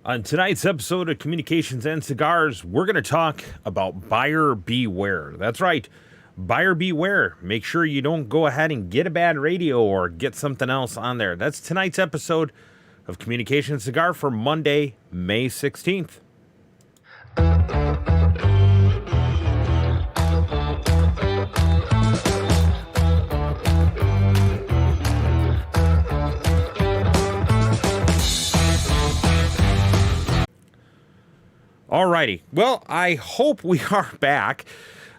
On tonight's episode of Communications and Cigars, we're going to talk about buyer beware. That's right, buyer beware. Make sure you don't go ahead and get a bad radio or get something else on there. That's tonight's episode of Communications Cigar for Monday, May 16th. Alrighty. Well, I hope we are back.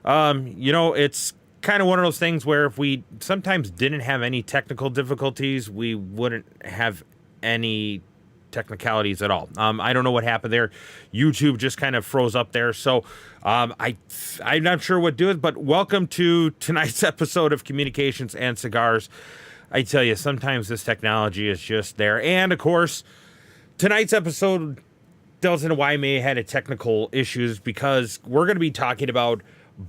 It's kind of one of those things where if we sometimes didn't have any technical difficulties, we wouldn't have any technicalities at all. I don't know what happened there. YouTube just kind of froze up there. So I'm not sure what to do, but welcome to tonight's episode of Communications and Cigars. I tell you, sometimes this technology is just there. And of course, tonight's episode delves into why I may have had a technical issues, because we're going to be talking about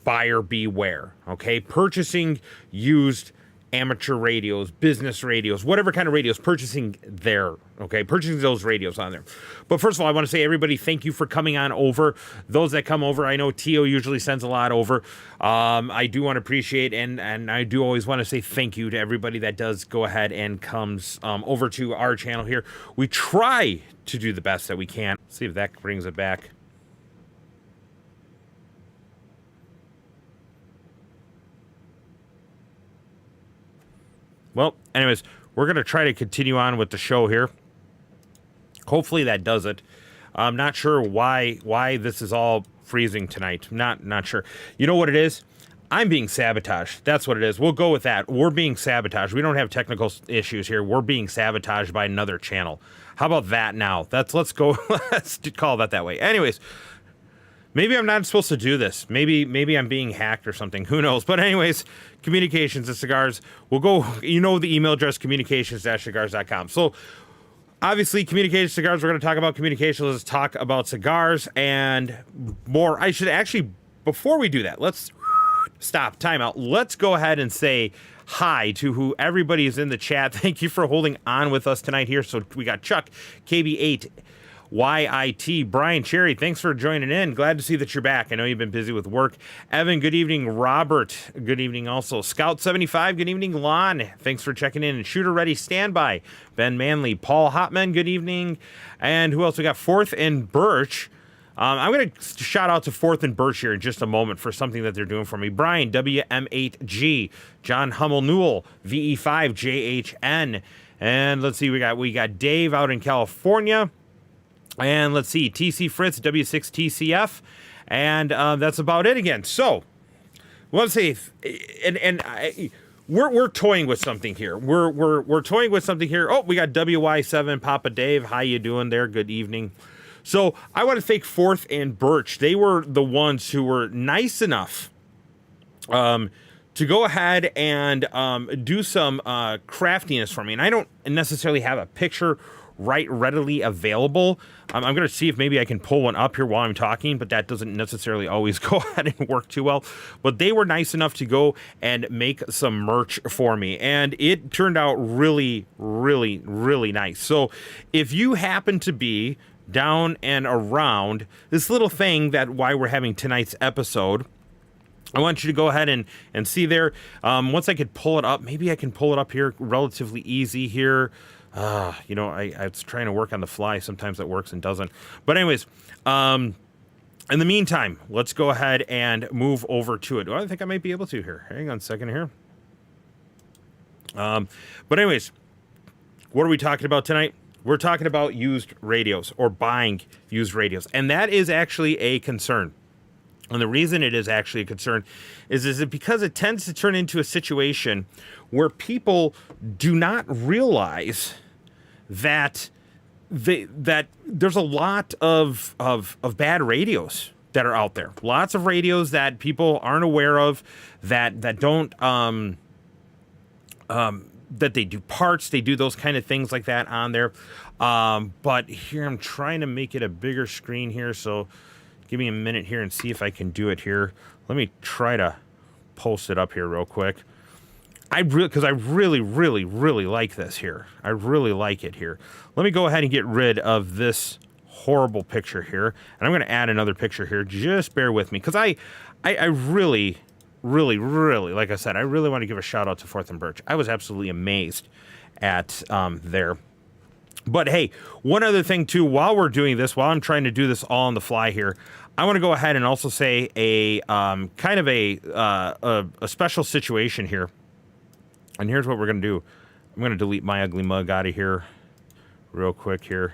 buyer beware, okay? Purchasing used amateur radios, business radios, whatever kind of radios, purchasing those radios on there. But first of all, I want to say, everybody, thank you for coming on over. Those that come over, I know Tio usually sends a lot over. I do want to appreciate, and I do always want to say thank you to everybody that does go ahead and comes over to our channel here. We try to do the best that we can. Let's see if that brings it back. Well, anyways, we're going to try to continue on with the show here. Hopefully that does it. I'm not sure why this is all freezing tonight. Not sure. You know what it is? I'm being sabotaged. That's what it is. We'll go with that. We're being sabotaged. We don't have technical issues here. We're being sabotaged by another channel. How about that now? Let's go. Let's call that way. Anyways, maybe I'm not supposed to do this. Maybe I'm being hacked or something. Who knows? But anyways, Communications and Cigars. We'll go, the email address, communications-cigars.com. So obviously, Communications Cigars, we're going to talk about communications. Let's talk about cigars and more. I should actually, before we do that, let's stop, time out. Let's go ahead and say hi to who everybody is in the chat. Thank you for holding on with us tonight here. So we got Chuck, KB8, YIT, Brian Cherry, thanks for joining in. Glad to see that you're back. I know you've been busy with work. Evan, good evening. Robert, good evening also. Scout75, good evening. Lon, thanks for checking in. And Shooter Ready Standby, Ben Manley, Paul Hotman, good evening. And who else? We got Fourth and Birch. I'm going to shout out to Fourth and Birch here in just a moment for something that they're doing for me. Brian, WM8G, John Hummel Newell, VE5JHN. And let's see, we got Dave out in California. And let's see, TC Fritz, W6TCF, and that's about it again. So, let's see, we're toying with something here. We're toying with something here. Oh, we got WY7 Papa Dave. How you doing there? Good evening. So, I want to thank Fourth and Birch. They were the ones who were nice enough to go ahead and do some craftiness for me. And I don't necessarily have a picture readily available. I'm going to see if maybe I can pull one up here while I'm talking, but that doesn't necessarily always go ahead and work too well. But they were nice enough to go and make some merch for me, and it turned out really, really, really nice. So if you happen to be down and around this little thing, that why we're having tonight's episode, I want you to go ahead and see there. Once I could pull it up, maybe I can pull it up here relatively easy here. I was trying to work on the fly. Sometimes that works and doesn't. But anyways, in the meantime, let's go ahead and move over to it. Oh, I think I might be able to here. Hang on a second here. But anyways, what are we talking about tonight? We're talking about used radios, or buying used radios. And that is actually a concern. And the reason it is actually a concern is because it tends to turn into a situation where people do not realize that there's a lot of bad radios that are out there. Lots of radios that people aren't aware of, that don't that they do parts, they do those kind of things like that on there. But here I'm trying to make it a bigger screen here, so give me a minute here and see if I can do it here. Let me try to post it up here real quick. Because I really, really like this here. I really like it here. Let me go ahead and get rid of this horrible picture here. And I'm going to add another picture here. Just bear with me, because I really, like I said, I really want to give a shout out to Fourth and Birch. I was absolutely amazed at there. But hey, one other thing too, while we're doing this, while I'm trying to do this all on the fly here, I want to go ahead and also say a kind of a special situation here. And here's what we're going to do. I'm going to delete my ugly mug out of here real quick here.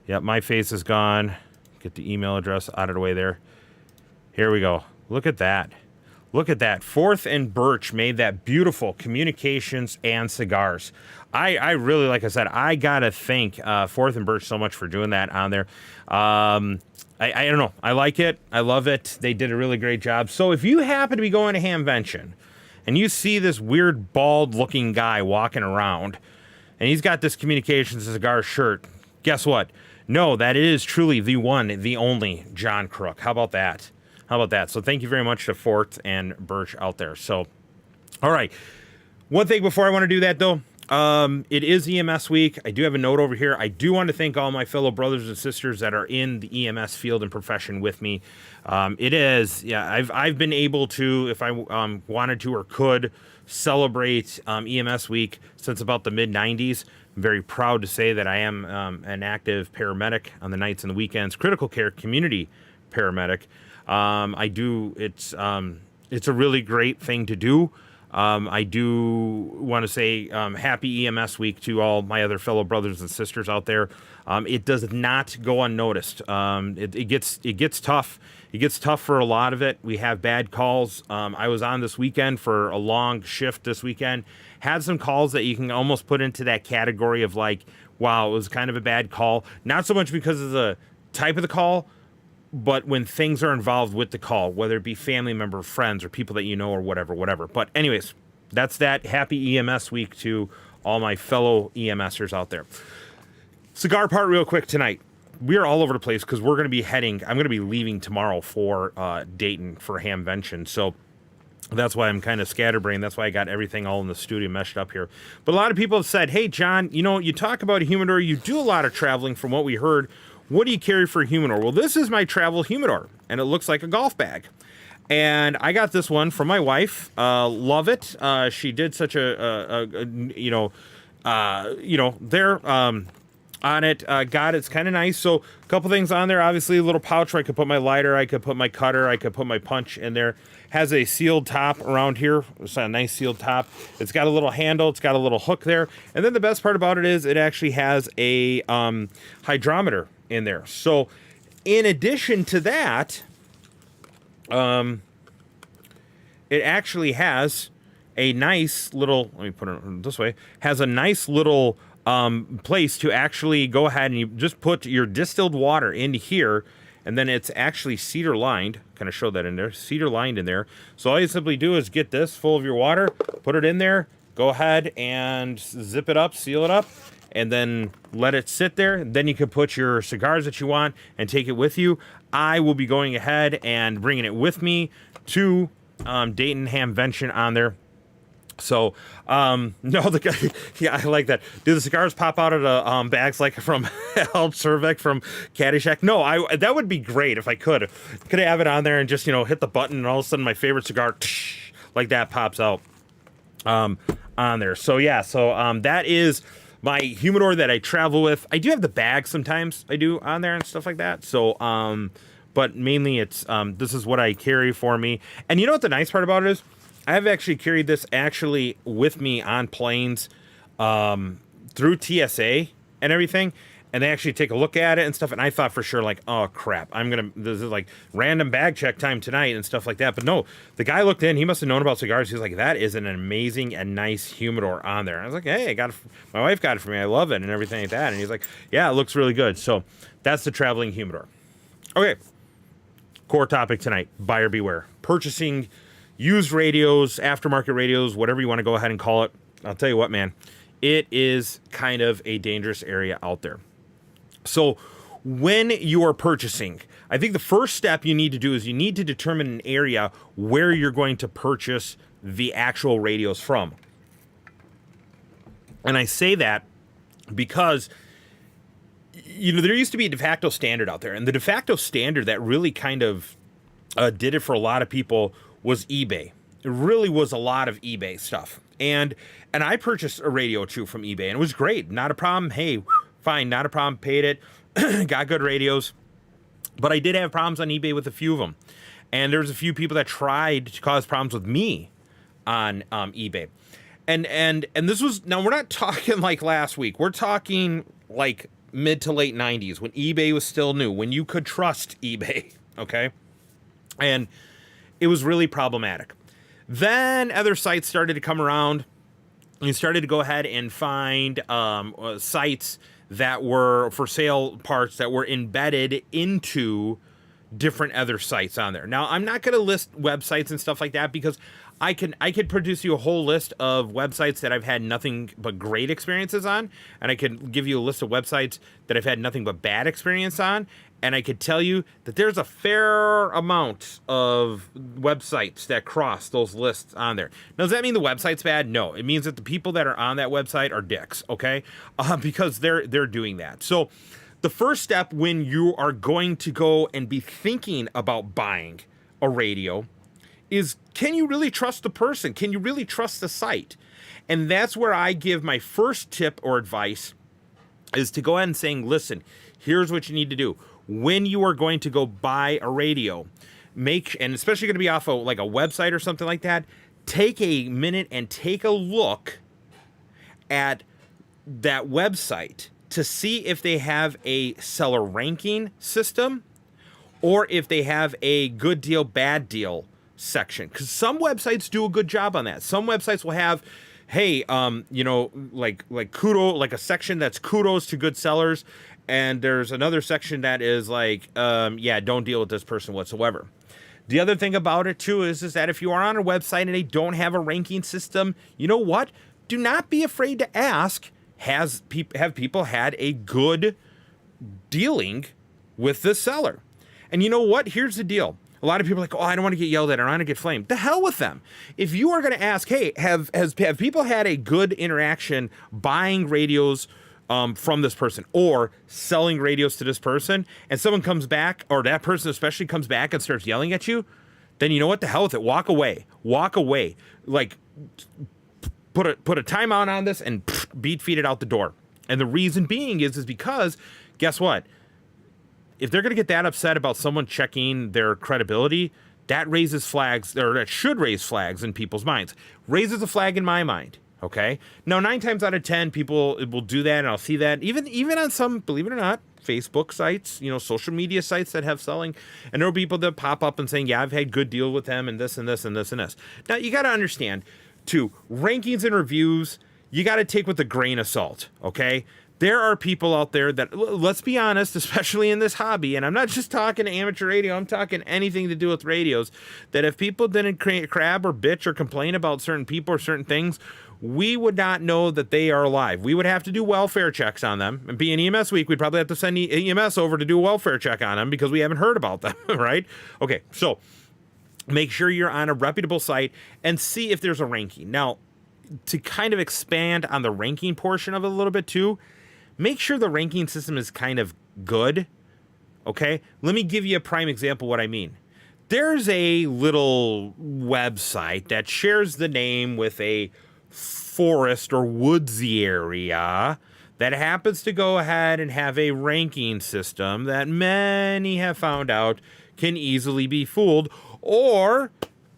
Yep, my face is gone. Get the email address out of the way there. Here we go. Look at that. Look at that. Fourth and Birch made that beautiful Communications and Cigars. I really, like I said, I got to thank Fourth and Birch so much for doing that on there. I don't know. I like it. I love it. They did a really great job. So if you happen to be going to Hamvention and you see this weird bald-looking guy walking around and he's got this Communications and Cigars shirt, guess what? No, that is truly the one, the only John Crook. How about that? How about that? So thank you very much to Fourth and Birch out there. So, all right. One thing before I want to do that, though, it is EMS week. I do have a note over here. I do want to thank all my fellow brothers and sisters that are in the EMS field and profession with me. It is, yeah, I've been able to, if I wanted to or could, celebrate EMS week since about the mid-90s. I'm very proud to say that I am an active paramedic on the nights and the weekends, critical care community paramedic. I do, it's a really great thing to do. I do want to say happy EMS week to all my other fellow brothers and sisters out there. It does not go unnoticed. It gets tough. It gets tough for a lot of it. We have bad calls. I was on this weekend for a long shift this weekend. Had some calls that you can almost put into that category of like, wow, it was kind of a bad call. Not so much because of the type of the call, but when things are involved with the call, whether it be family member, friends, or people that you know, or whatever. But anyways, that's that. Happy EMS week to all my fellow EMSers out there. Cigar part real quick tonight. We are all over the place because we're going to be I'm going to be leaving tomorrow for Dayton for Hamvention. So that's why I'm kind of scatterbrained. That's why I got everything all in the studio meshed up here. But a lot of people have said, hey, John, you talk about a humidor. You do a lot of traveling from what we heard. What do you carry for a humidor? Well, this is my travel humidor, and it looks like a golf bag. And I got this one from my wife. Love it. She did such there on it. Got it. It's kind of nice. So a couple things on there. Obviously, a little pouch where I could put my lighter. I could put my cutter. I could put my punch in there. Has a sealed top around here. It's a nice sealed top. It's got a little handle. It's got a little hook there. And then the best part about it is it actually has a hydrometer in there. So in addition to that, it actually has a nice little, let me put it this way, has a nice little place to actually go ahead and you just put your distilled water into here, and then it's actually cedar lined. Kind of show that in there, cedar lined in there. So all you simply do is get this full of your water, put it in there, go ahead and zip it up, seal it up, and then let it sit there. Then you can put your cigars that you want and take it with you. I will be going ahead and bringing it with me to Dayton Hamvention on there. So, no, the guy, yeah, I like that. Do the cigars pop out of the bags like from Help Cervec from Caddyshack? No, that would be great if I could have it on there and just, hit the button and all of a sudden my favorite cigar like that pops out on there. So, yeah, that is my humidor that I travel with. I do have the bag sometimes I do on there and stuff like that. So, but mainly it's, this is what I carry for me. And you know what the nice part about it is? I've actually carried this with me on planes through TSA and everything. And they actually take a look at it and stuff. And I thought for sure, like, oh, crap, this is like random bag check time tonight and stuff like that. But no, the guy looked in. He must have known about cigars. He was like, that is an amazing and nice humidor on there. And I was like, hey, my wife got it for me. I love it and everything like that. And he's like, yeah, it looks really good. So that's the traveling humidor. Okay. Core topic tonight, buyer beware. Purchasing used radios, aftermarket radios, whatever you want to go ahead and call it. I'll tell you what, man, it is kind of a dangerous area out there. So when you are purchasing, I think the first step you need to do is you need to determine an area where you're going to purchase the actual radios from. And I say that because there used to be a de facto standard out there, and the de facto standard that really kind of did it for a lot of people was eBay. It really was a lot of eBay stuff. And I purchased a radio too from eBay, and it was great. Not a problem. Hey, fine, not a problem. Paid it. Got good radios. But I did have problems on eBay with a few of them. And there's a few people that tried to cause problems with me on eBay. And this was, now we're not talking like last week. We're talking like mid to late 90s when eBay was still new, when you could trust eBay, okay? And it was really problematic. Then other sites started to come around. You started to go ahead and find sites that were for sale parts that were embedded into different other sites on there. Now, I'm not going to list websites and stuff like that because I could produce you a whole list of websites that I've had nothing but great experiences on, and I could give you a list of websites that I've had nothing but bad experience on, and I could tell you that there's a fair amount of websites that cross those lists on there. Now, does that mean the website's bad? No. It means that the people that are on that website are dicks, okay? Because they're doing that. So the first step when you are going to go and be thinking about buying a radio is, can you really trust the person? Can you really trust the site? And that's where I give my first tip or advice, is to go ahead and saying, listen, here's what you need to do. When you are going to go buy a radio, and especially going to be off of like a website or something like that, take a minute and take a look at that website to see if they have a seller ranking system or if they have a good deal, bad deal section. Because some websites do a good job on that. Some websites will have, hey, like kudos, like a section that's kudos to good sellers. And there's another section that is like, don't deal with this person whatsoever. The other thing about it too is that if you are on a website and they don't have a ranking system, you know what? Do not be afraid to ask, have people had a good dealing with the seller? And you know what? Here's the deal. A lot of people are like, oh, I don't want to get yelled at or I don't want to get flamed. The hell with them. If you are going to ask, hey, have people had a good interaction buying radios from this person or selling radios to this person, and someone comes back, or that person especially comes back and starts yelling at you, then you know what? The hell with it. Walk away. Like, put a timeout on this and feed it out the door. And the reason being is because, guess what? If they're going to get that upset about someone checking their credibility, that raises flags, or that should raise flags in people's minds. Raises a flag in my mind. Okay. Now, 9 times out of 10, people will do that, and I'll see that even on some, believe it or not, Facebook sites, social media sites that have selling, and there are people that pop up and saying, yeah, I've had good deal with them, and this and this and this and this. Now, you got to understand, too, rankings and reviews, you got to take with a grain of salt. Okay. There are people out there that, let's be honest, especially in this hobby, and I'm not just talking amateur radio, I'm talking anything to do with radios, that if people didn't crab or bitch or complain about certain people or certain things, we would not know that they are alive. We would have to do welfare checks on them. And being EMS week, we'd probably have to send EMS over to do a welfare check on them because we haven't heard about them, right? Okay, so make sure you're on a reputable site and see if there's a ranking. Now, to kind of expand on the ranking portion of it a little bit too, make sure the ranking system is kind of good, okay? Let me give you a prime example of what I mean. There's a little website that shares the name with a forest or woodsy area that happens to go ahead and have a ranking system that many have found out can easily be fooled, or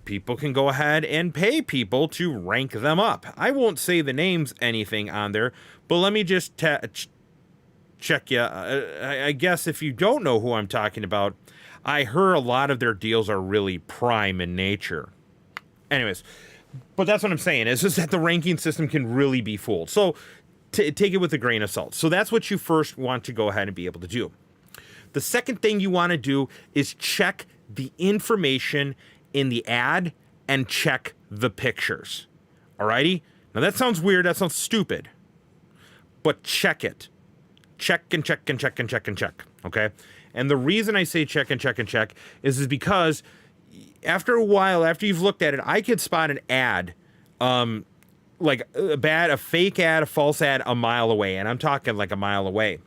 people can go ahead and pay people to rank them up. I won't say the names anything on there, but let me just check you. I guess if you don't know who I'm talking about, I heard a lot of their deals are really prime in nature. Anyways, but that's what I'm saying, is just that the ranking system can really be fooled. So take it with a grain of salt. So that's what you first want to go ahead and be able to do. The second thing you want to do is check the information in the ad and check the pictures. Alrighty? Now that sounds weird, that sounds stupid, but check it. Check and check and check and check and check. Okay? And the reason I say check and check and check is because after a while, after you've looked at it, I could spot an ad, like a fake ad, a false ad a mile away. And I'm talking like a mile away.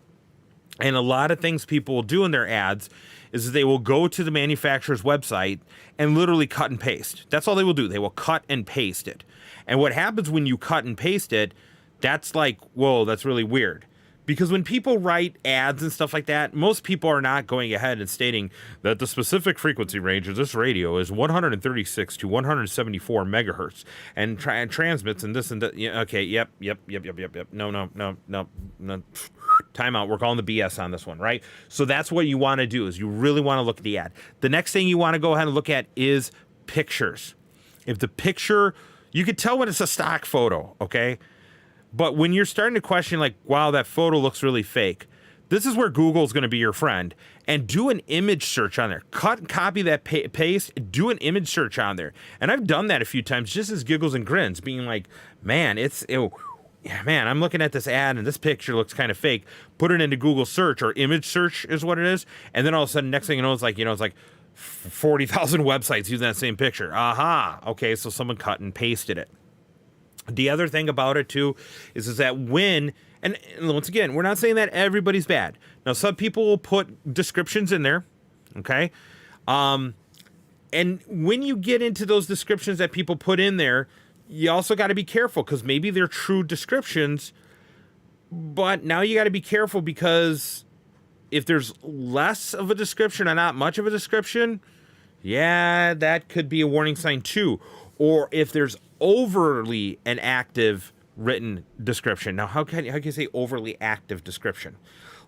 And a lot of things people will do in their ads is they will go to the manufacturer's website and literally cut and paste. That's all they will do. They will cut and paste it. And what happens when you cut and paste it, that's like, whoa, that's really weird. Because when people write ads and stuff like that, most people are not going ahead and stating that the specific frequency range of this radio is 136 to 174 megahertz and transmits and this and that. Yeah, okay, yep. No. Time out. We're calling the BS on this one, right? So that's what you want to do is you really want to look at the ad. The next thing you want to go ahead and look at is pictures. If the picture, you could tell when it's a stock photo, okay? But when you're starting to question, like, wow, that photo looks really fake, this is where Google's going to be your friend. And do an image search on there. Cut and copy that paste, do an image search on there. And I've done that a few times just as giggles and grins, being like, man, man, I'm looking at this ad and this picture looks kind of fake. Put it into Google search or image search is what it is. And then all of a sudden, next thing you know, it's like 40,000 websites using that same picture. Aha. Okay, so someone cut and pasted it. The other thing about it, too, is that when, and once again, we're not saying that everybody's bad. Now, some people will put descriptions in there, okay? And when you get into those descriptions that people put in there, you also got to be careful because maybe they're true descriptions, but now you got to be careful because if there's less of a description or not much of a description, yeah, that could be a warning sign, too. Or if there's overly an active written description. Now, how can you say overly active description?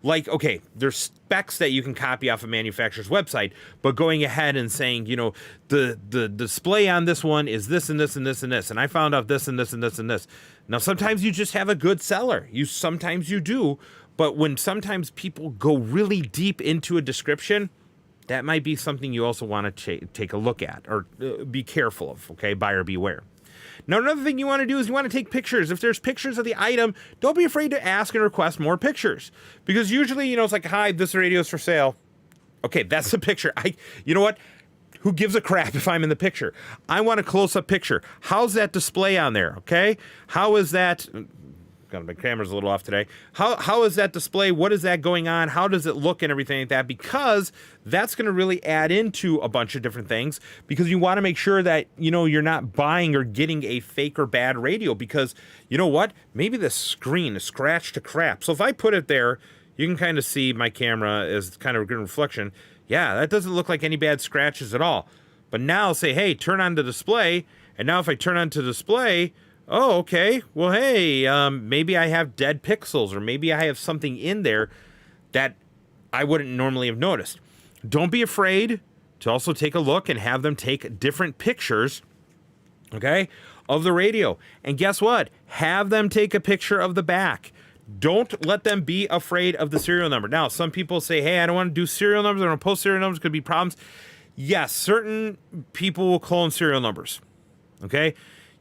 Like, okay, there's specs that you can copy off a manufacturer's website, but going ahead and saying, the display on this one is this and this and this and this, and I found out this and this and this and this. Now, sometimes you just have a good seller. Sometimes you do, but when sometimes people go really deep into a description, that might be something you also want to take a look at or be careful of, okay? Buyer beware. Now, another thing you want to do is you want to take pictures. If there's pictures of the item, don't be afraid to ask and request more pictures. Because usually, it's like, hi, this radio is for sale. Okay, that's the picture. You know what? Who gives a crap if I'm in the picture? I want a close-up picture. How's that display on there, okay? How is that... God, my camera's a little off today. How is that display? What is that going on? How does it look and everything like that? Because that's going to really add into a bunch of different things because you want to make sure that, you're not buying or getting a fake or bad radio because, you know what? Maybe the screen is scratched to crap. So if I put it there, you can kind of see my camera as kind of a good reflection. Yeah, that doesn't look like any bad scratches at all. But now say, hey, turn on the display. And now if I turn on to display... oh, okay. Well, hey, maybe I have dead pixels or maybe I have something in there that I wouldn't normally have noticed. Don't be afraid to also take a look and have them take different pictures, okay, of the radio. And guess what? Have them take a picture of the back. Don't let them be afraid of the serial number. Now, some people say, hey, I don't want to do serial numbers. I don't want to post serial numbers. Could be problems. Yes, certain people will clone serial numbers, okay?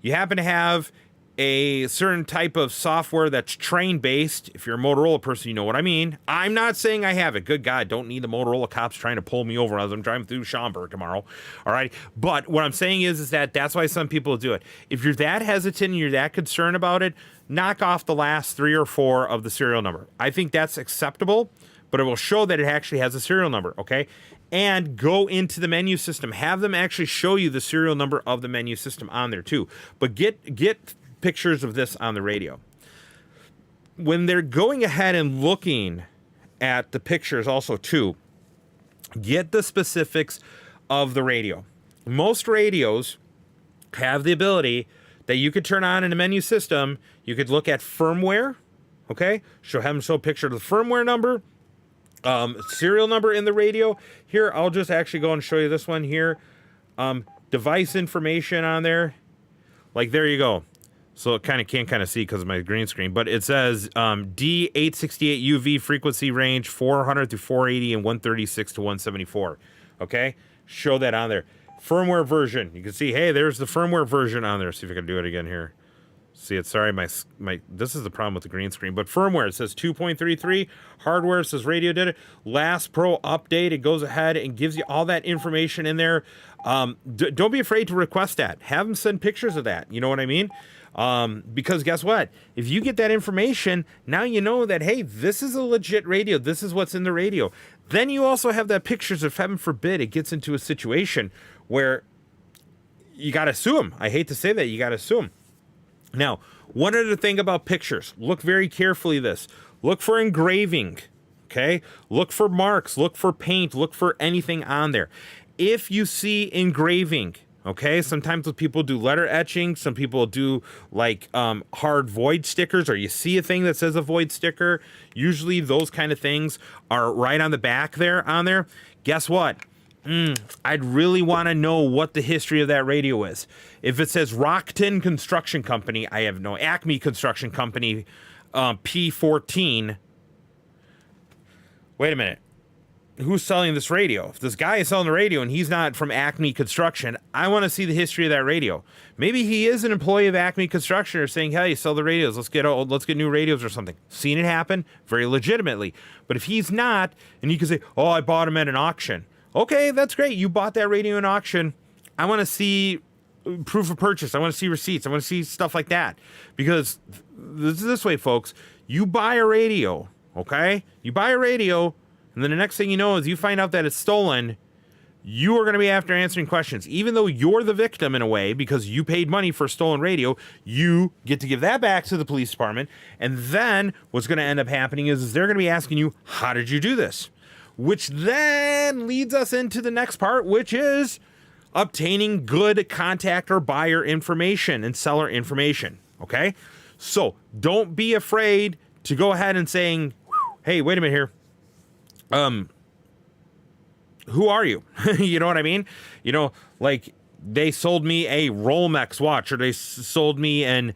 You happen to have a certain type of software that's train-based. If you're a Motorola person, you know what I mean. I'm not saying I have it. Good God, don't need the Motorola cops trying to pull me over as I'm driving through Schaumburg tomorrow. All right? But what I'm saying is that that's why some people do it. If you're that hesitant and you're that concerned about it, knock off the last 3 or 4 of the serial number. I think that's acceptable, but it will show that it actually has a serial number, okay? And go into the menu system. Have them actually show you the serial number of the menu system on there too. But get pictures of this on the radio. When they're going ahead and looking at the pictures also too, get the specifics of the radio. Most radios have the ability that you could turn on in a menu system. You could look at firmware, okay? Have them show a picture of the firmware number, serial number in the radio. Here, I'll just actually go and show you this one here. Device information on there. Like, there you go. So it can't see because of my green screen. But it says D868 UV frequency range 400 to 480 and 136 to 174. Okay? Show that on there. Firmware version. You can see, hey, there's the firmware version on there. See if I can do it again here. See it. Sorry, my this is the problem with the green screen. But firmware, it says 2.33. Hardware says radio did it. Last Pro update. It goes ahead and gives you all that information in there. Don't be afraid to request that. Have them send pictures of that. You know what I mean? Because guess what? If you get that information, now you know that, hey, this is a legit radio. This is what's in the radio. Then you also have that pictures if heaven forbid it gets into a situation where you got to sue them. I hate to say that. You got to sue them. Now, one other thing about pictures, look very carefully this. Look for engraving, okay? Look for marks, look for paint, look for anything on there. If you see engraving, okay, sometimes people do letter etching, some people do like hard void stickers, or you see a thing that says a void sticker. Usually those kind of things are right on the back there, on there. Guess what? I'd really want to know what the history of that radio is. If it says Rockton Construction Company, I have no Acme Construction Company, P14. Wait a minute. Who's selling this radio? If this guy is selling the radio and he's not from Acme Construction, I want to see the history of that radio. Maybe he is an employee of Acme Construction or saying, hey, sell the radios. Let's get new radios or something. Seen it happen very legitimately. But if he's not, and you can say, oh, I bought him at an auction. Okay, that's great. You bought that radio in auction. I want to see proof of purchase. I want to see receipts. I want to see stuff like that. Because this way, folks, you buy a radio, okay? You buy a radio, and then the next thing you know is you find out that it's stolen. You are going to be after answering questions. Even though you're the victim in a way because you paid money for a stolen radio, you get to give that back to the police department. And then what's going to end up happening is they're going to be asking you, how did you do this? Which then leads us into the next part, which is obtaining good contact or buyer information and seller information, okay? So don't be afraid to go ahead and saying, hey, wait a minute here. Who are you? You know what I mean? You know, like they sold me a Rolex watch or they sold me an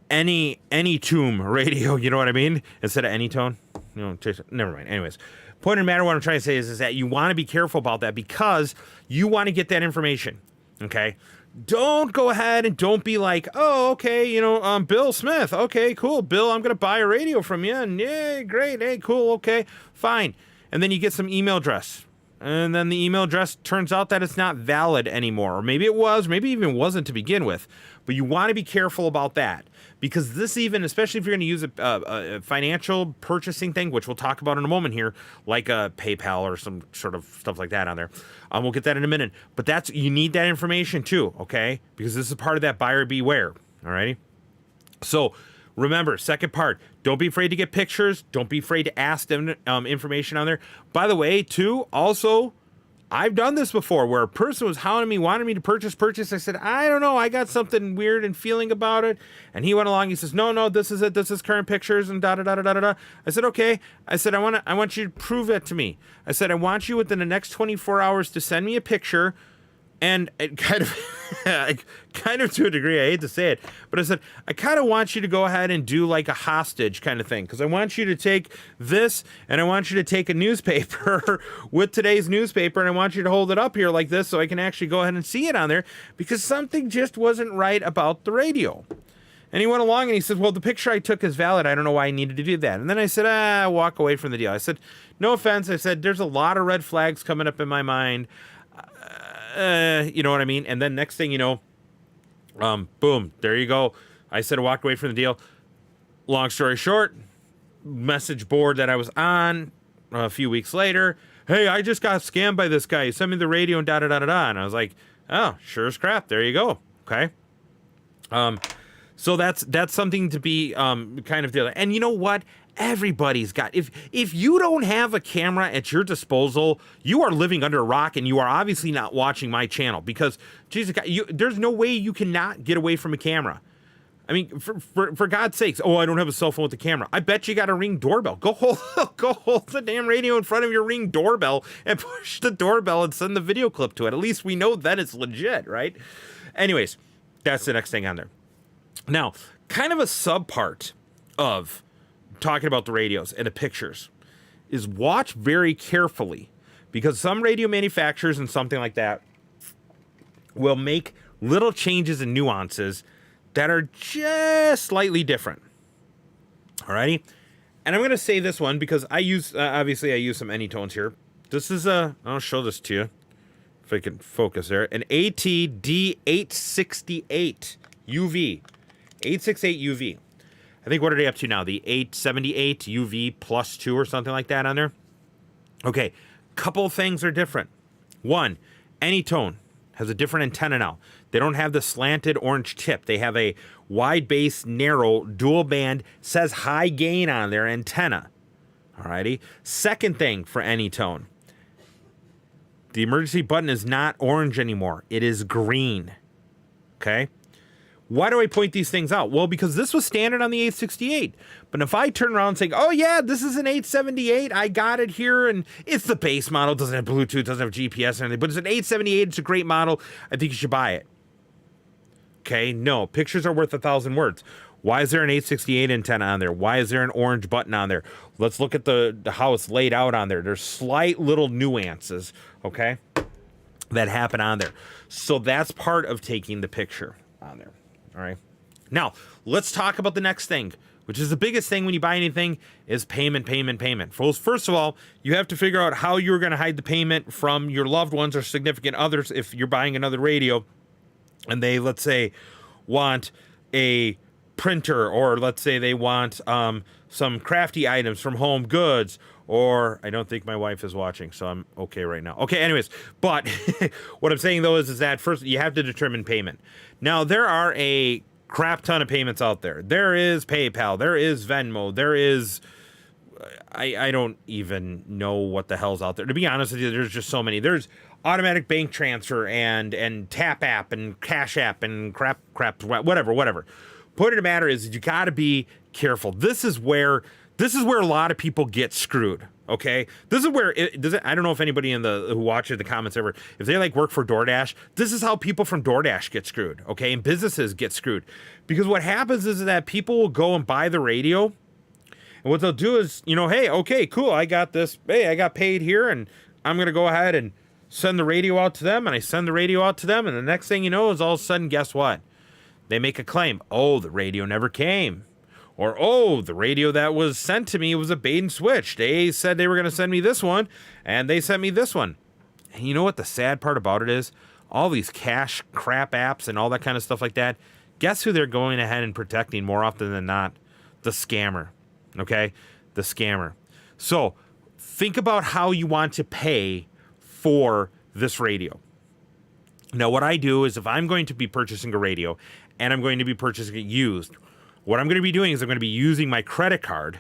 Anytone radio, you know what I mean? Instead of Anytone. You know, never mind. Anyways. Point of the matter, what I'm trying to say is that you want to be careful about that because you want to get that information, okay? Don't go ahead and don't be like, oh, okay, you know, Bill Smith. Okay, cool. Bill, I'm going to buy a radio from you. And yeah, great. Hey, cool. Okay, fine. And then you get some email address. And then the email address turns out that it's not valid anymore. Or maybe it was, maybe even wasn't to begin with. But you want to be careful about that. Because this even, especially if you're going to use a financial purchasing thing, which we'll talk about in a moment here, like a PayPal or some sort of stuff like that on there. We'll get that in a minute. But you need that information too, okay? Because this is part of that buyer beware, all righty? So remember, second part, don't be afraid to get pictures. Don't be afraid to ask them information on there. By the way, too, also, I've done this before where a person was hounding me, wanted me to purchase. I said, I don't know. I got something weird and feeling about it. And he went along. He says, no, this is it. This is current pictures and da-da-da-da-da-da. I said, okay. I said, I want you to prove it to me. I said, I want you within the next 24 hours to send me a picture. And it kind of to a degree, I hate to say it, but I said, I kind of want you to go ahead and do like a hostage kind of thing. Because I want you to take this and I want you to take a newspaper with today's newspaper and I want you to hold it up here like this so I can actually go ahead and see it on there because something just wasn't right about the radio. And he went along and he said, well, the picture I took is valid. I don't know why I needed to do that. And then I said, walk away from the deal. I said, no offense. I said, there's a lot of red flags coming up in my mind. You know what I mean? And then next thing you know, boom, there you go. I said I walked away from the deal. Long story short, message board that I was on a few weeks later, hey, I just got scammed by this guy. He sent me the radio and da-da-da-da-da. And I was like, oh, sure as crap. There you go. Okay. So that's something to be kind of dealing. And you know what? Everybody's got, if you don't have a camera at your disposal, you are living under a rock and you are obviously not watching my channel because Jesus, there's no way you cannot get away from a camera. I mean, for God's sakes, oh, I don't have a cell phone with the camera. I bet you got a Ring doorbell. Go hold the damn radio in front of your Ring doorbell and push the doorbell and send the video clip to it. At least we know that it's legit, right? Anyways, that's the next thing on there. Now, kind of a subpart of talking about the radios and the pictures is watch very carefully because some radio manufacturers and something like that will make little changes and nuances that are just slightly different. Alrighty. And I'm going to say this one because I use, obviously I use some Anytones here. This is I'll show this to you if I can focus there. An ATD868 UV. 868 UV. I think what are they up to now? The 878 UV plus 2 or something like that on there. Okay, couple things are different. One, Anytone has a different antenna now. They don't have the slanted orange tip. They have a wide base, narrow, dual band, says high gain on their antenna. Alrighty. Second thing for Anytone, the emergency button is not orange anymore. It is green. Okay. Why do I point these things out? Well, because this was standard on the 868. But if I turn around and say, oh yeah, this is an 878, I got it here, and it's the base model, doesn't have Bluetooth, doesn't have GPS or anything, but it's an 878, it's a great model, I think you should buy it. Okay, no, pictures are worth 1,000 words. Why is there an 868 antenna on there? Why is there an orange button on there? Let's look at the how it's laid out on there. There's slight little nuances, okay, that happen on there. So that's part of taking the picture on there. All right. Now, let's talk about the next thing, which is the biggest thing when you buy anything is payment. First of all, you have to figure out how you're going to hide the payment from your loved ones or significant others if you're buying another radio and they, let's say, want a printer, or let's say they want some crafty items from Home Goods, or I don't think my wife is watching, so I'm okay right now. Okay, anyways, but what I'm saying though is that first you have to determine payment. Now, there are a crap ton of payments out there. There is PayPal, there is Venmo, there is, I don't even know what the hell's out there. To be honest with you, there's just so many. There's automatic bank transfer and Tap app and Cash app and crap, whatever. Point of the matter is you got to be careful. This is where a lot of people get screwed. Okay, this is where I don't know if anybody who watches the comments ever, if they like work for DoorDash, this is how people from DoorDash get screwed. Okay, and businesses get screwed because what happens is that people will go and buy the radio, and what they'll do is, hey, okay, cool, I got this. Hey, I got paid here, and I'm gonna go ahead and send the radio out to them, and I send the radio out to them, and the next thing you know is all of a sudden, guess what? They make a claim. Oh, the radio never came. Or, oh, the radio that was sent to me was a bait and switch. They said they were going to send me this one, and they sent me this one. And you know what the sad part about it is? All these cash crap apps and all that kind of stuff like that, guess who they're going ahead and protecting more often than not? The scammer. Okay? The scammer. So, think about how you want to pay for this radio. Now, what I do is if I'm going to be purchasing a radio and I'm going to be purchasing it used, what I'm going to be doing is I'm going to be using my credit card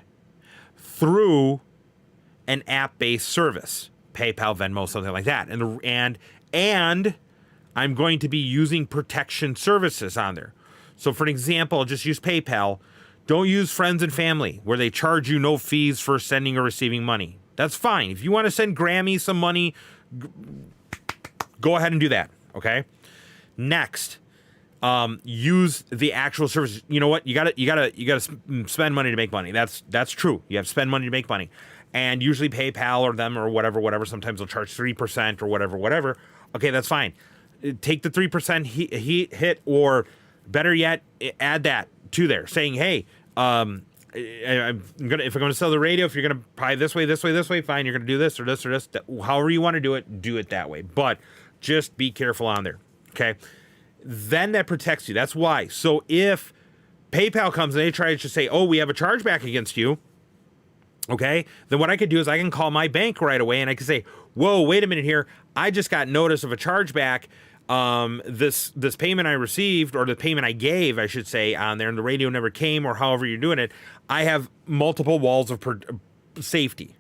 through an app-based service, PayPal, Venmo, something like that. And I'm going to be using protection services on there. So for an example, just use PayPal. Don't use friends and family where they charge you no fees for sending or receiving money. That's fine. If you want to send Grammy some money, go ahead and do that. Okay. Next, use the actual service. You know what? You gotta spend money to make money. That's true. You have to spend money to make money, and usually PayPal or them or whatever. Sometimes they'll charge 3% or whatever. Okay, that's fine. Take the 3% hit, or better yet, add that to there, saying, hey, if I'm gonna sell the radio, if you're gonna buy this way, fine. You're gonna do this or this or this. However you want to do it that way. But just be careful on there. Okay. Then that protects you. That's why. So if PayPal comes and they try to say, oh, we have a chargeback against you, okay, then what I could do is I can call my bank right away and I can say, whoa, wait a minute here. I just got notice of a chargeback. This payment I received, or the payment I gave, I should say, on there, and the radio never came, or however you're doing it. I have multiple walls of safety.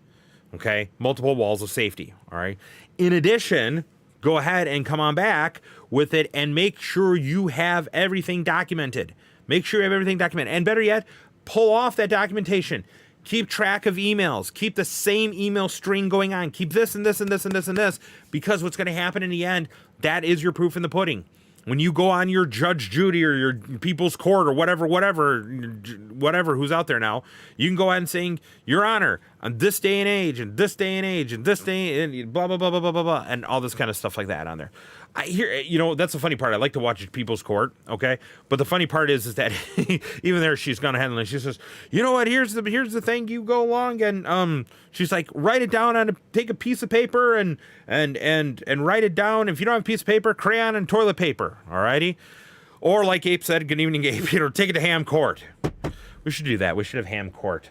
Okay, multiple walls of safety. All right. In addition, go ahead and come on back with it and make sure you have everything documented. Make sure you have everything documented. And better yet, pull off that documentation. Keep track of emails. Keep the same email string going on. Keep this and this and this and this and this, because what's going to happen in the end, that is your proof in the pudding. When you go on your Judge Judy or your People's Court or whatever, who's out there now, you can go ahead and say, Your Honor, on this day and age, and this day and age, and this day, and blah, blah, blah, blah, blah, blah, blah, and all this kind of stuff like that on there. I hear, that's the funny part. I like to watch People's Court, okay? But the funny part is that even there, she's gone ahead and she says, you know what? Here's the thing. You go along and she's like, write it down on take a piece of paper and write it down. If you don't have a piece of paper, crayon and toilet paper, alrighty? Or like Abe said, good evening, Abe. Take it to Ham Court. We should do that. We should have Ham Court.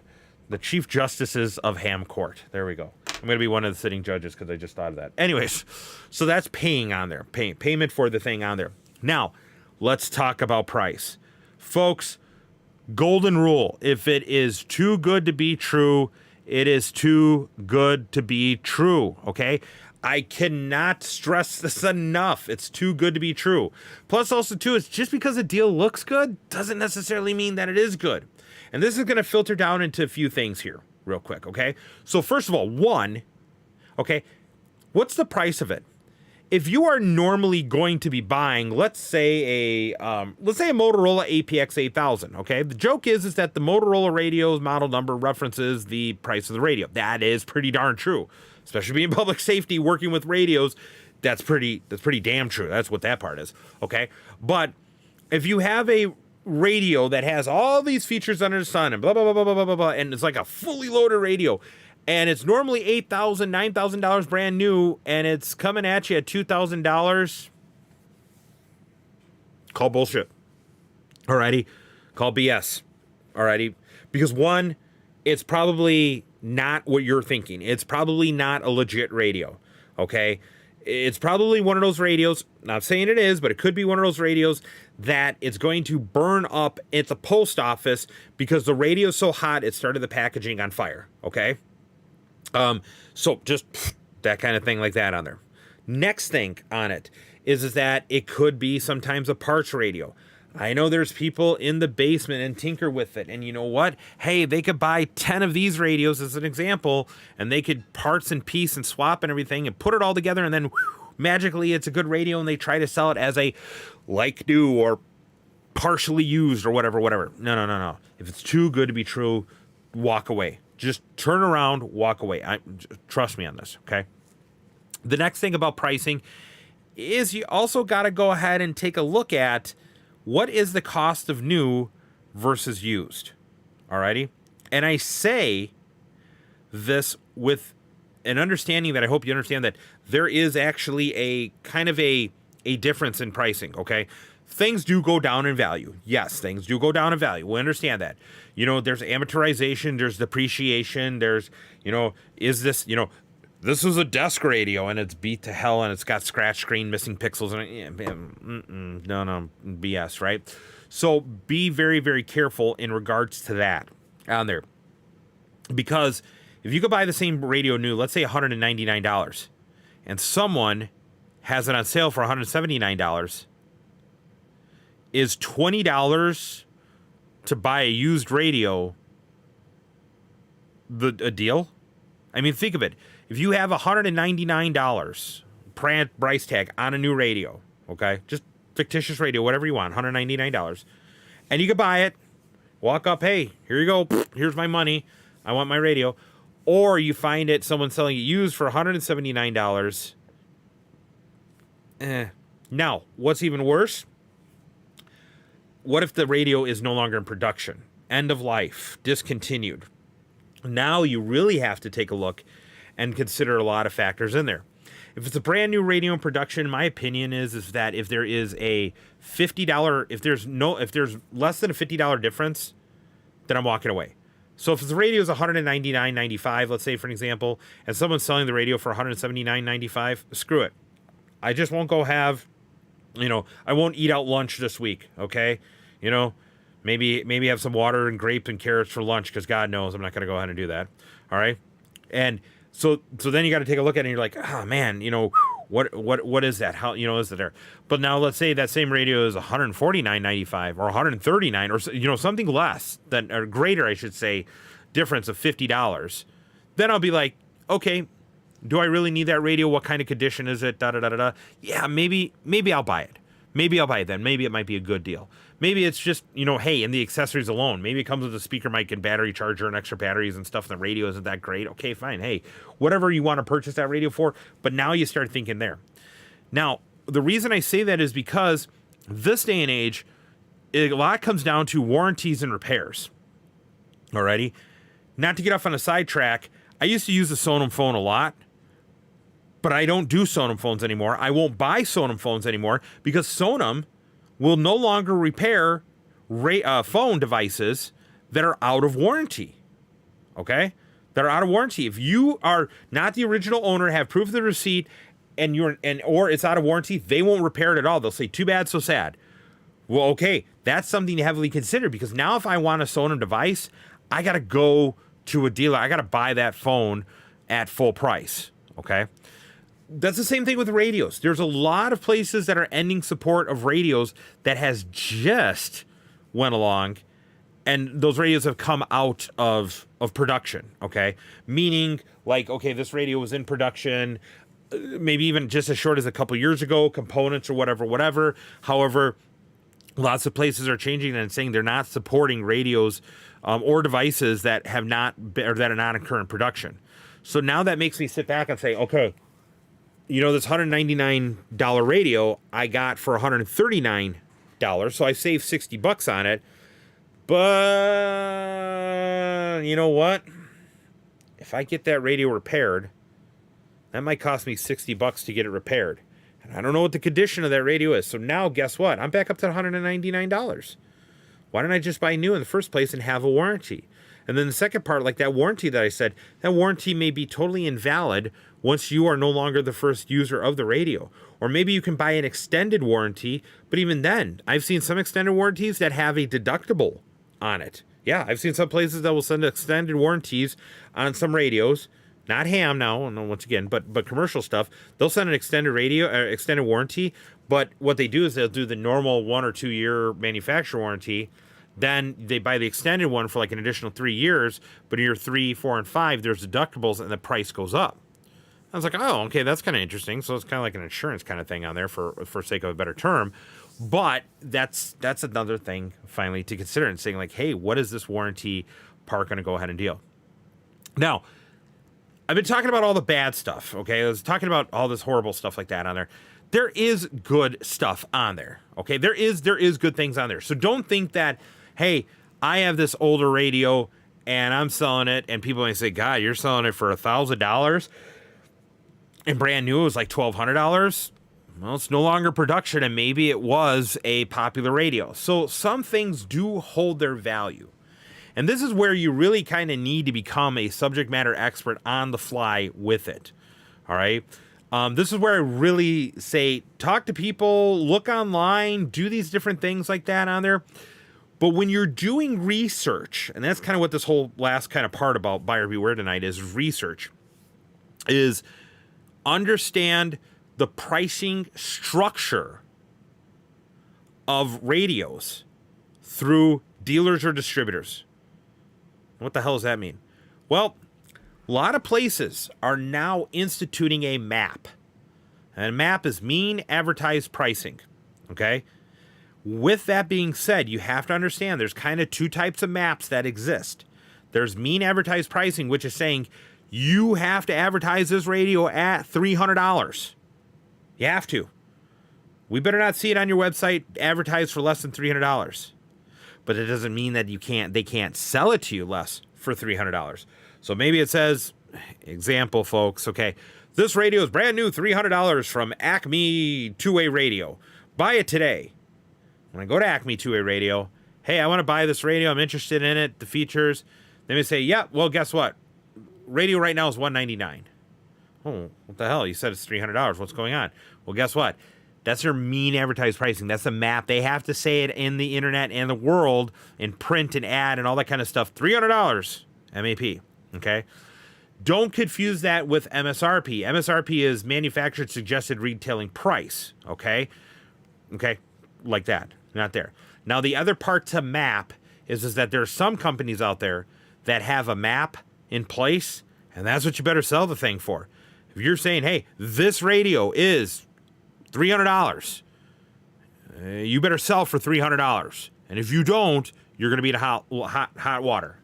The Chief Justices of Ham Court. There we go. I'm going to be one of the sitting judges because I just thought of that. Anyways, so that's paying on there. Payment for the thing on there. Now, let's talk about price. Folks, golden rule. If it is too good to be true, it is too good to be true, okay? I cannot stress this enough. It's too good to be true. Plus, also, too, it's just because a deal looks good doesn't necessarily mean that it is good. And this is going to filter down into a few things here real quick, okay? So first of all, one, okay, what's the price of it? If you are normally going to be buying, let's say a Motorola APX 8000, okay? The joke is that the Motorola radio's model number references the price of the radio. That is pretty darn true. Especially being public safety, working with radios, that's pretty damn true. That's what that part is, okay? But if you have a radio that has all these features under the sun and blah, blah, blah, blah, blah, blah, blah, and it's like a fully loaded radio, and it's normally $8,000, $9,000 brand new, and it's coming at you at $2,000, call bullshit. Alrighty? Call BS. Alrighty? Because one, it's probably not what you're thinking. It's probably not a legit radio. Okay? It's probably one of those radios, not saying it is, but it could be one of those radios that it's going to burn up at the post office because the radio's so hot it started the packaging on fire, okay? So just that kind of thing like that on there. Next thing on it is that it could be sometimes a parts radio. I know there's people in the basement and tinker with it. And you know what? Hey, they could buy 10 of these radios as an example, and they could parts and piece and swap and everything and put it all together, and then magically it's a good radio, and they try to sell it as a like new or partially used or whatever. No. If it's too good to be true, walk away. Just turn around, walk away. Trust me on this, okay? The next thing about pricing is you also got to go ahead and take a look at what is the cost of new versus used? Alrighty? And I say this with an understanding that I hope you understand that there is actually a kind of a difference in pricing, okay? Things do go down in value. Yes, things do go down in value. We understand that. There's amortization, there's depreciation, there's, is this, this is a desk radio and it's beat to hell and it's got scratch screen, missing pixels, and no, BS, right? So be very, very careful in regards to that on there. Because if you could buy the same radio new, let's say $199, and someone has it on sale for $179, is $20 to buy a used radio a deal? I mean, think of it. If you have $199 price tag on a new radio, okay, just fictitious radio, whatever you want, $199, and you could buy it, walk up, hey, here you go, here's my money, I want my radio, or you find it, someone selling it used for $179. Now, what's even worse? What if the radio is no longer in production? End of life, discontinued. Now you really have to take a look and consider a lot of factors in there. If it's a brand new radio in production, my opinion is that if there is a $50, if there's less than a $50 difference, then I'm walking away. So if the radio is $199.95, let's say for an example, and someone's selling the radio for $179.95, screw it. I just won't go have, I won't eat out lunch this week, okay? Maybe have some water and grapes and carrots for lunch because God knows I'm not going to go ahead and do that, all right? And so then you got to take a look at it and you're like, oh man, what is that? How, is it there? But now let's say that same radio is $149.95 or $139 or, something less than, or greater, I should say, difference of $50. Then I'll be like, okay, do I really need that radio? What kind of condition is it? Yeah, maybe I'll buy it. Maybe I'll buy it then. Maybe it might be a good deal. Maybe it's just, hey, and the accessories alone. Maybe it comes with a speaker mic and battery charger and extra batteries and stuff, and the radio isn't that great. Okay, fine. Hey, whatever you want to purchase that radio for. But now you start thinking there. Now, the reason I say that is because this day and age, a lot comes down to warranties and repairs. Alrighty? Not to get off on a sidetrack, I used to use the Sonum phone a lot, but I don't do Sonum phones anymore. I won't buy Sonum phones anymore because Sonum will no longer repair phone devices that are out of warranty. Okay? That are out of warranty. If you are not the original owner, have proof of the receipt, or it's out of warranty, they won't repair it at all. They'll say, too bad, so sad. Well, okay, that's something to heavily consider, because now if I want a Sonum device, I got to go to a dealer. I got to buy that phone at full price. Okay? That's the same thing with radios. There's a lot of places that are ending support of radios that has just went along, and those radios have come out of production, okay? Meaning, like, okay, this radio was in production maybe even just as short as a couple years ago, components or whatever. However, lots of places are changing and saying they're not supporting radios or devices that have not or that are not in current production. So now that makes me sit back and say, okay, you know, this $199 radio I got for $139, so I saved $60 on it. But you know what? If I get that radio repaired, that might cost me $60 to get it repaired. And I don't know what the condition of that radio is. So now guess what? I'm back up to $199. Why didn't I just buy new in the first place and have a warranty? And then the second part, like that warranty that I said, that warranty may be totally invalid once you are no longer the first user of the radio. Or maybe you can buy an extended warranty, but even then, I've seen some extended warranties that have a deductible on it. Yeah, I've seen some places that will send extended warranties on some radios. Not ham now, once again, but commercial stuff. They'll send an extended extended warranty, but what they do is they'll do the normal 1 or 2 year manufacturer warranty. Then they buy the extended one for like an additional 3 years, but in year 3, 4, and 5, there's deductibles and the price goes up. I was like, oh, okay, that's kind of interesting. So it's kind of like an insurance kind of thing on there for sake of a better term. But that's another thing finally to consider and saying like, hey, what is this warranty part going to go ahead and deal? Now, I've been talking about all the bad stuff, okay? I was talking about all this horrible stuff like that on there. There is good stuff on there, okay? There is good things on there. So don't think that, hey, I have this older radio and I'm selling it, and people may say, God, you're selling it for $1,000 and brand new it was like $1,200. Well, it's no longer production, and maybe it was a popular radio. So some things do hold their value. And this is where you really kind of need to become a subject matter expert on the fly with it. All right. This is where I really say, talk to people, look online, do these different things like that on there. But when you're doing research, and that's kind of what this whole last kind of part about Buyer Beware tonight is, research, is understand the pricing structure of radios through dealers or distributors. What the hell does that mean? Well, a lot of places are now instituting a MAP. And a MAP is mean advertised pricing. Okay? With that being said, you have to understand there's kind of two types of MAPs that exist. There's mean advertised pricing, which is saying you have to advertise this radio at $300. You have to. We better not see it on your website advertised for less than $300. But it doesn't mean that they can't sell it to you less for $300. So maybe it says, example, folks, okay, this radio is brand new, $300 from Acme two-way radio. Buy it today. When I go to Acme two-way radio, hey, I want to buy this radio. I'm interested in it, the features. They may say, yeah, well, guess what? Radio right now is $199. Oh, what the hell? You said it's $300. What's going on? Well, guess what? That's their mean advertised pricing. That's a MAP. They have to say it in the internet and the world, in print and ad and all that kind of stuff. $300 MAP. Okay? Don't confuse that with MSRP. MSRP is manufactured suggested retailing price. Okay? Okay? Like that. Not there. Now, the other part to MAP is that there are some companies out there that have a MAP in place, and that's what you better sell the thing for. If you're saying, hey, this radio is $300, you better sell for $300. And if you don't, you're going to be in hot water,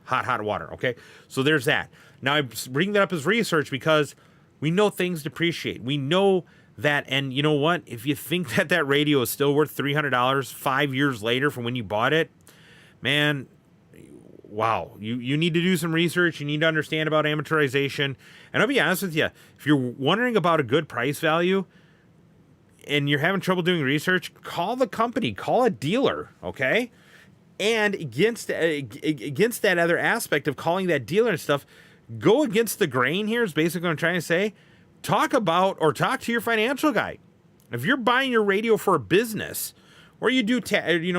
okay? So there's that. Now, I bring that up as research because we know things depreciate. We know that, and you know what? If you think that that radio is still worth $300 5 years later from when you bought it, man, wow. You need to do some research. You need to understand about amortization. And I'll be honest with you, if you're wondering about a good price value and you're having trouble doing research, call the company, call a dealer, okay? And against that other aspect of calling that dealer and stuff, go against the grain here is basically what I'm trying to say. Talk to your financial guy. If you're buying your radio for a business, or you do,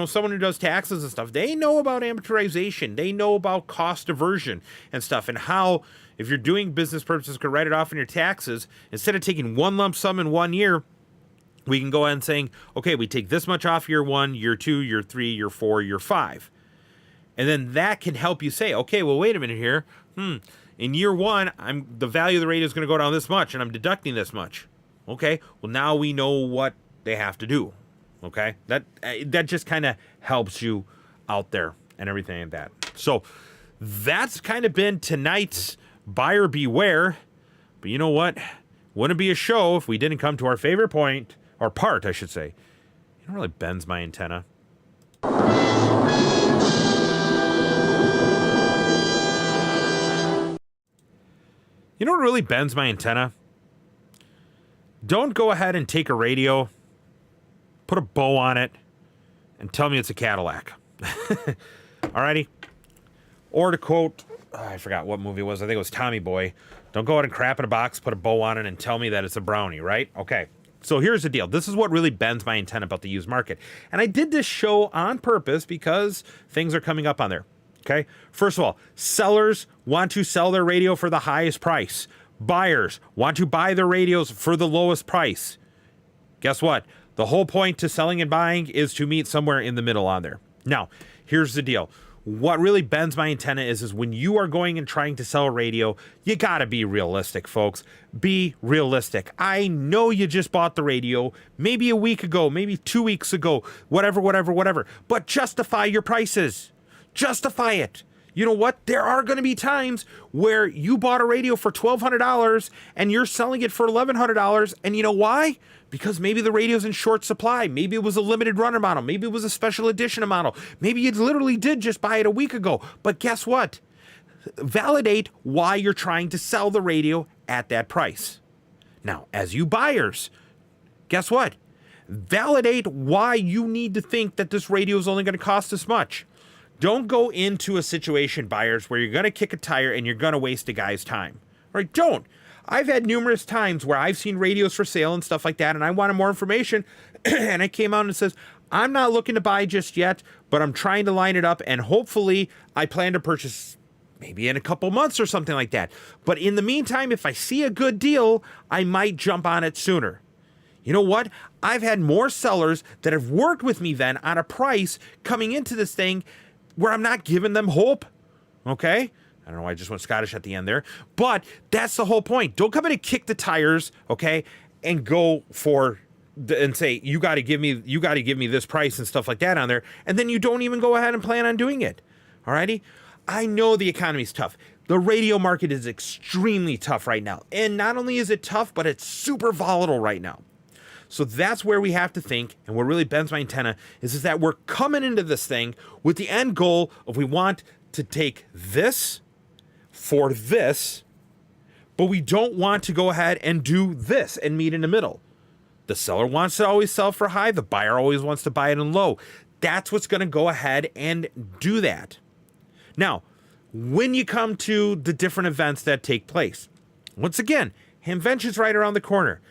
someone who does taxes and stuff, they know about amortization. They know about cost aversion and stuff, and how, if you're doing business purposes, could write it off in your taxes. Instead of taking one lump sum in 1 year, we can go ahead and saying, okay, we take this much off year 1, year 2, year 3, year 4, year 5. And then that can help you say, okay, well, wait a minute here. In year 1, the value of the radio is going to go down this much, and I'm deducting this much. Okay, well, now we know what they have to do. Okay, that just kind of helps you out there and everything like that. So that's kind of been tonight's buyer beware. But you know what? Wouldn't be a show if we didn't come to our favorite point, or part, I should say. You know what really bends my antenna? You know what really bends my antenna? Don't go ahead and take a radio, put a bow on it, and tell me it's a Cadillac. Alrighty? Or to quote, I forgot what movie it was. I think it was Tommy Boy. Don't go out and crap in a box, put a bow on it, and tell me that it's a brownie, right? Okay. So here's the deal. This is what really bends my antenna about the used market. And I did this show on purpose because things are coming up on there. Okay? First of all, sellers want to sell their radio for the highest price. Buyers want to buy their radios for the lowest price. Guess what? The whole point to selling and buying is to meet somewhere in the middle on there. Now, here's the deal. What really bends my antenna is when you are going and trying to sell a radio, you gotta be realistic, folks. Be realistic. I know you just bought the radio, maybe a week ago, maybe 2 weeks ago, whatever. But justify your prices. Justify it. You know what? There are going to be times where you bought a radio for $1,200 and you're selling it for $1,100. And you know why? Because maybe the radio's in short supply. Maybe it was a limited runner model. Maybe it was a special edition model. Maybe you literally did just buy it a week ago. But guess what? Validate why you're trying to sell the radio at that price. Now, as you buyers, guess what? Validate why you need to think that this radio is only going to cost this much. Don't go into a situation, buyers, where you're going to kick a tire and you're going to waste a guy's time. All right? Don't. I've had numerous times where I've seen radios for sale and stuff like that, and I wanted more information, and I came out and says, I'm not looking to buy just yet, but I'm trying to line it up, and hopefully I plan to purchase maybe in a couple months or something like that. But in the meantime, if I see a good deal, I might jump on it sooner. You know what? I've had more sellers that have worked with me then on a price coming into this thing where I'm not giving them hope, okay? I don't know why I just went Scottish at the end there, but that's the whole point. Don't come in and kick the tires, okay, and go for and say you got to give me this price and stuff like that on there, and then you don't even go ahead and plan on doing it. Alrighty? I know the economy's tough. The radio market is extremely tough right now, and not only is it tough, but it's super volatile right now. So that's where we have to think, and what really bends my antenna is that we're coming into this thing with the end goal of we want to take this for this, but we don't want to go ahead and do this and meet in the middle. The seller wants to always sell for high. The buyer always wants to buy it in low. That's what's going to go ahead and do that. Now, when you come to the different events that take place, once again, Hamvention's right around the corner.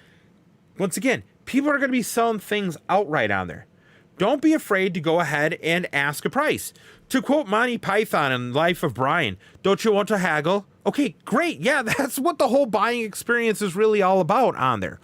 Once again, people are going to be selling things outright on there. Don't be afraid to go ahead and ask a price. To quote Monty Python in Life of Brian, don't you want to haggle? Okay, great. Yeah, that's what the whole buying experience is really all about on there.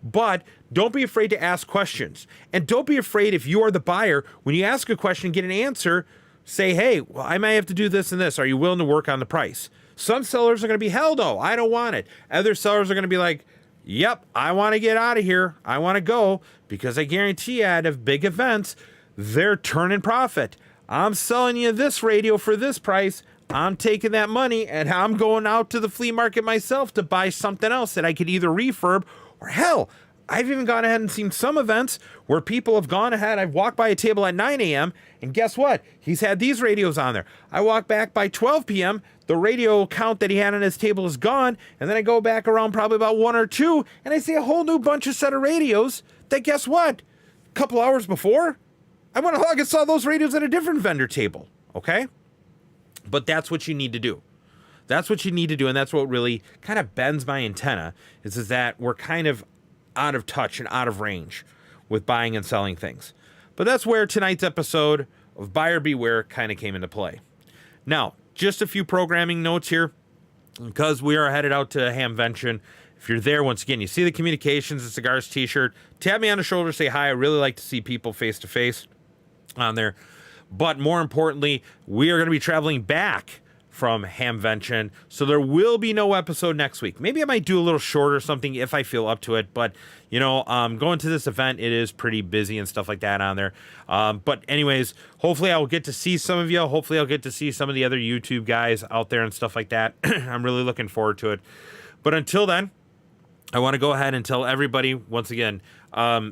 But don't be afraid to ask questions. And don't be afraid if you are the buyer, when you ask a question, get an answer, say, hey, well, I may have to do this and this. Are you willing to work on the price? Some sellers are going to be, hell no, I don't want it. Other sellers are going to be like, yep, I want to get out of here. I want to go, because I guarantee you at big events, they're turning profit. I'm selling you this radio for this price. I'm taking that money and I'm going out to the flea market myself to buy something else that I could either refurb or hell, I've even gone ahead and seen some events where people have gone ahead. I've walked by a table at 9 a.m. and guess what? He's had these radios on there. I walk back by 12 p.m. The radio count that he had on his table is gone. And then I go back around probably about 1 or 2 and I see a whole new bunch of set of radios that guess what? A couple hours before, I went along and saw those radios at a different vendor table. Okay? But that's what you need to do. That's what you need to do. And that's what really kind of bends my antenna is that we're kind of out of touch and out of range with buying and selling things. But that's where tonight's episode of Buyer Beware kind of came into play. Now, just a few programming notes here because we are headed out to Hamvention. If you're there, once again, you see the Communications and Cigars t-shirt, tap me on the shoulder, say hi. I really like to see people face to face on there. But more importantly, we are going to be traveling back from Hamvention, so there will be no episode next week. Maybe I might do a little short or something if I feel up to it, but you know, going to this event, it is pretty busy and stuff like that on there. But anyways, hopefully I'll get to see some of you. Hopefully I'll get to see some of the other YouTube guys out there and stuff like that. I'm really looking forward to it. But until then, I want to go ahead and tell everybody once again,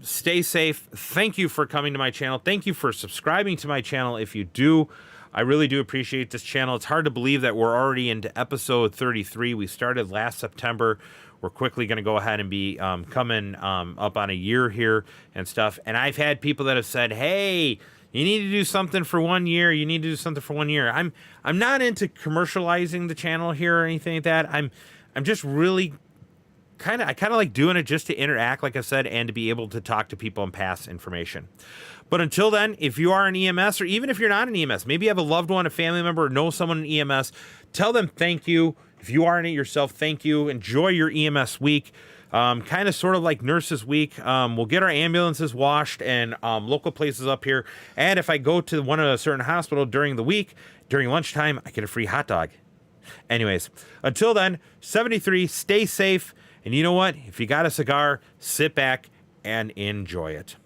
stay safe. Thank you for coming to my channel. Thank you for subscribing to my channel if you do. I really do appreciate this channel. It's hard to believe that we're already into episode 33. We started last September. We're quickly going to go ahead and be coming up on a year here and stuff. And I've had people that have said, hey, you need to do something for 1 year. You need to do something for 1 year. I'm not into commercializing the channel here or anything like that. I'm just really I kind of like doing it just to interact, like I said, and to be able to talk to people and pass information. But until then, if you are an EMS, or even if you're not an EMS, maybe you have a loved one, a family member, or know someone in EMS, tell them thank you. If you are in it yourself, thank you. Enjoy your EMS week. Kind of sort of like Nurses Week. We'll get our ambulances washed and local places up here. And if I go to one of a certain hospital during the week, during lunchtime, I get a free hot dog. Anyways, until then, 73, stay safe. And you know what? If you got a cigar, sit back and enjoy it.